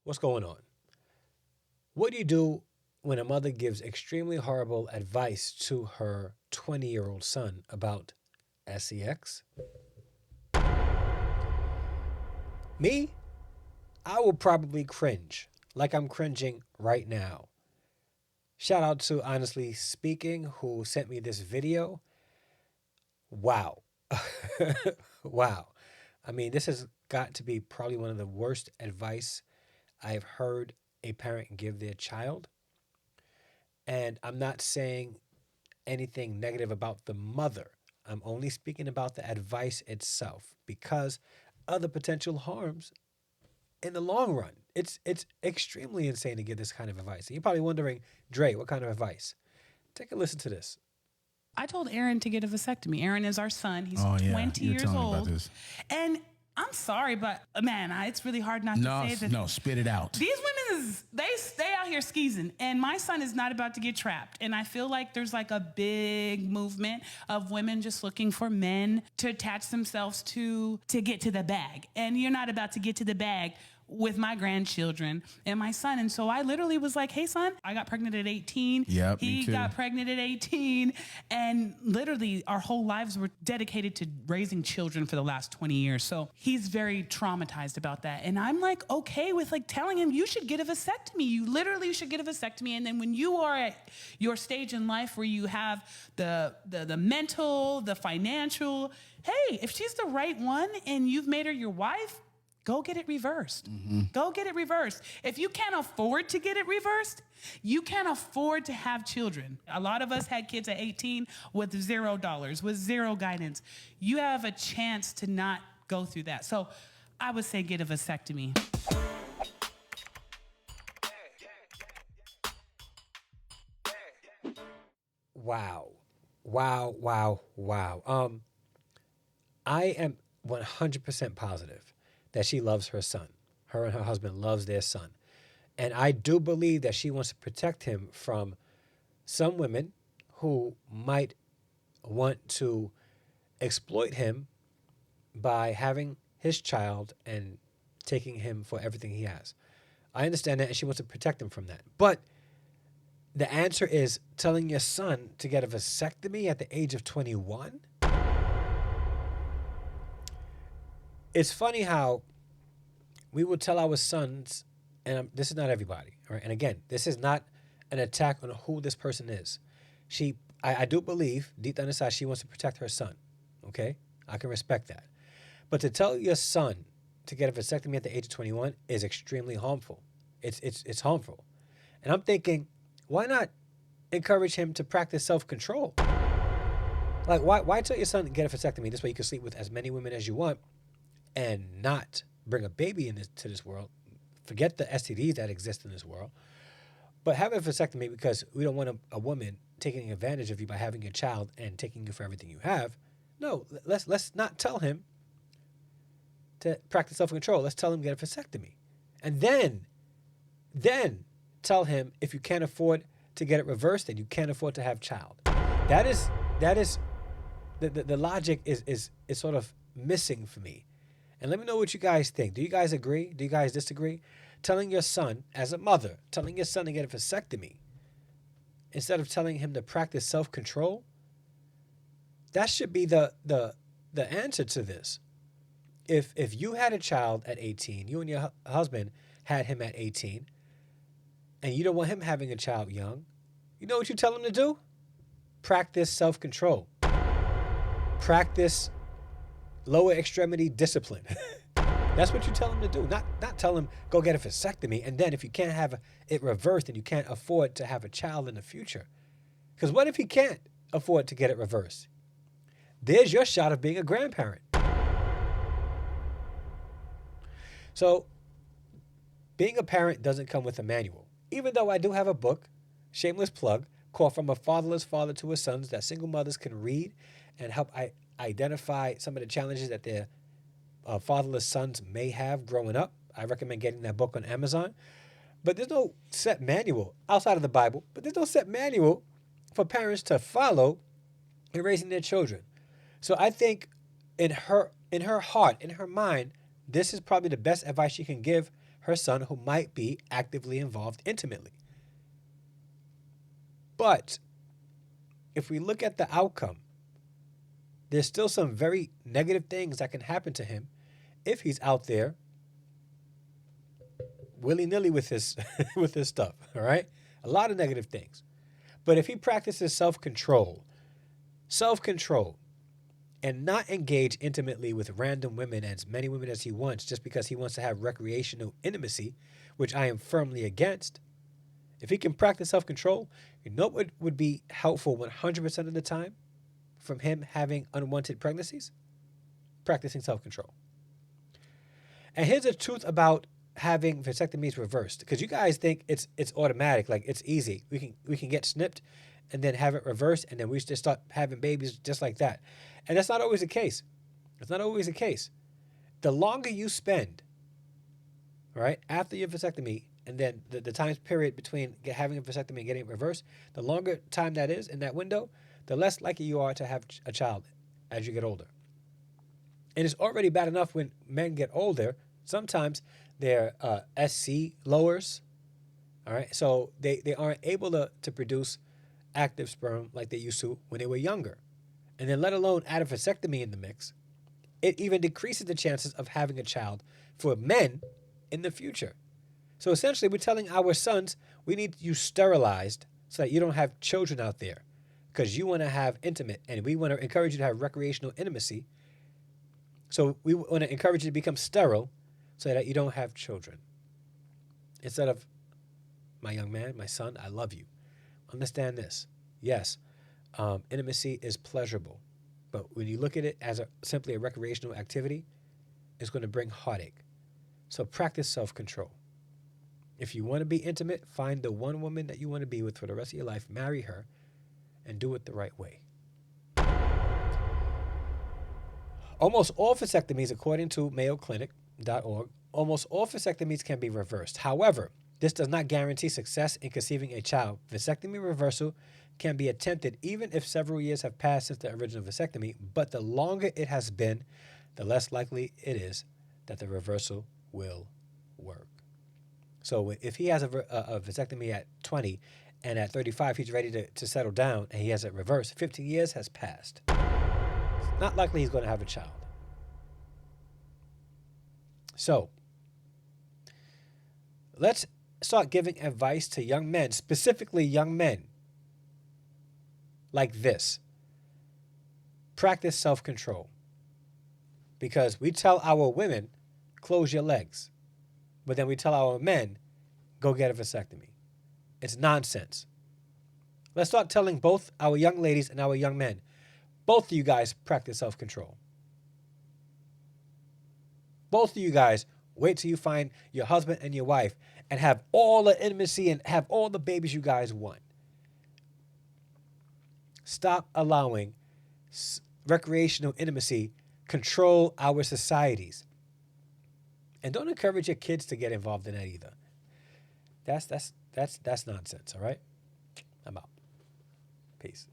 What's going on? What do you do when a mother gives extremely horrible advice to her 20-year-old son about sex? Me, I will probably cringe, like I'm cringing right now. Shout out to Honestly Speaking, who sent me this video. Wow. Wow. I mean, this has got to be probably one of the worst advice I've heard a parent give their child. And I'm not saying anything negative about the mother. I'm only speaking about the advice itself because of the potential harms in the long run. It's extremely insane to give this kind of advice. And you're probably wondering, Dre, what kind of advice? Take a listen to this. I told Aaron to get a vasectomy. Aaron is our son. He's Oh, yeah. 20 You were years telling me old. about this. And I'm sorry, but man, it's really hard not to say that. No, spit it out. These women, they stay out here skeezing. And my son is not about to get trapped. And I feel like there's like a big movement of women just looking for men to attach themselves to get to the bag. And you're not about to get to the bag with my grandchildren and my son. And so I literally was like, hey, son, I got pregnant at 18. Yep, He me too. got pregnant at 18. And literally our whole lives were dedicated to raising children for the last 20 years. So he's very traumatized about that. And I'm like, okay with like telling him, you should get a vasectomy. You literally should get a vasectomy. And then when you are at your stage in life where you have the mental, the financial, hey, if she's the right one and you've made her your wife, go get it reversed. Mm-hmm. Go get it reversed. If you can't afford to get it reversed, you can't afford to have children. A lot of us had kids at 18 with $0, with zero guidance. You have a chance to not go through that. So I would say get a vasectomy. Wow. Wow. I am 100% positive that she loves her son. Her and her husband loves their son. And I do believe that she wants to protect him from some women who might want to exploit him by having his child and taking him for everything he has. I understand that, and she wants to protect him from that. But the answer is telling your son to get a vasectomy at the age of 21? It's funny how we will tell our sons, and this is not everybody, all right? And again, this is not an attack on who this person is. I do believe, deep down inside, she wants to protect her son, okay? I can respect that. But to tell your son to get a vasectomy at the age of 21 is extremely harmful. It's harmful. And I'm thinking, why not encourage him to practice self-control? Like, why tell your son to get a vasectomy? This way you can sleep with as many women as you want and not bring a baby into this world. Forget the STDs that exist in this world. But have a vasectomy because we don't want a woman taking advantage of you by having your child and taking you for everything you have. No, let's not tell him to practice self-control. Let's tell him to get a vasectomy. And then tell him if you can't afford to get it reversed, then you can't afford to have child. That is the logic is sort of missing for me. And let me know what you guys think. Do you guys agree? Do you guys disagree? Telling your son, as a mother, telling your son to get a vasectomy instead of telling him to practice self-control, that should be the answer to this. If you had a child at 18, you and your husband had him at 18, and you don't want him having a child young, you know what you tell him to do? Practice self-control. Practice lower extremity discipline. That's what you tell him to do. Not tell him, go get a vasectomy, and then if you can't have it reversed and you can't afford to have a child in the future. Because what if he can't afford to get it reversed? There's your shot of being a grandparent. So, being a parent doesn't come with a manual. Even though I do have a book, shameless plug, called From a Fatherless Father to His Sons, that single mothers can read and help identify some of the challenges that their fatherless sons may have growing up. I recommend getting that book on Amazon. But there's no set manual outside of the Bible, but there's no set manual for parents to follow in raising their children. So I think in her heart, in her mind, this is probably the best advice she can give her son who might be actively involved intimately. But if we look at the outcome, there's still some very negative things that can happen to him if he's out there willy-nilly with his with his stuff, all right? A lot of negative things. But if he practices self-control, and not engage intimately with random women, as many women as he wants, just because he wants to have recreational intimacy, which I am firmly against. If he can practice self-control, you know what would be helpful 100% of the time from him having unwanted pregnancies? Practicing self-control. And here's the truth about having vasectomies reversed, because you guys think it's automatic, like it's easy. We can get snipped and then have it reversed, and then we just start having babies just like that. And that's not always the case. It's not always the case. The longer you spend, right, after your vasectomy, and then the time period between having a vasectomy and getting it reversed, the longer time that is in that window, the less likely you are to have a child as you get older. And it's already bad enough when men get older. Sometimes their SC lowers, all right? So they aren't able to produce active sperm like they used to when they were younger. And then let alone add a vasectomy in the mix, it even decreases the chances of having a child for men in the future. So essentially, we're telling our sons, we need you sterilized so that you don't have children out there, because you want to have intimate, and we want to encourage you to have recreational intimacy. So we want to encourage you to become sterile so that you don't have children. Instead of, my young man, my son, I love you. Understand this. Yes, intimacy is pleasurable, but when you look at it as simply a recreational activity, it's going to bring heartache. So practice self-control. If you want to be intimate, find the one woman that you want to be with for the rest of your life, marry her, and do it the right way. Almost all vasectomies, according to mayoclinic.org, almost all vasectomies can be reversed. However, this does not guarantee success in conceiving a child. Vasectomy reversal can be attempted even if several years have passed since the original vasectomy, but the longer it has been, the less likely it is that the reversal will work. So if he has a vasectomy at 20 and at 35 he's ready to settle down and he has it reversed, 15 years has passed. It's not likely he's going to have a child. So let's start giving advice to young men, specifically young men, like this. Practice self-control. Because we tell our women, close your legs. But then we tell our men, go get a vasectomy. It's nonsense. Let's start telling both our young ladies and our young men, both of you guys practice self-control. Both of you guys wait till you find your husband and your wife and have all the intimacy and have all the babies you guys want. Stop allowing recreational intimacy control our societies. And don't encourage your kids to get involved in that either. That's nonsense, all right? I'm out. Peace.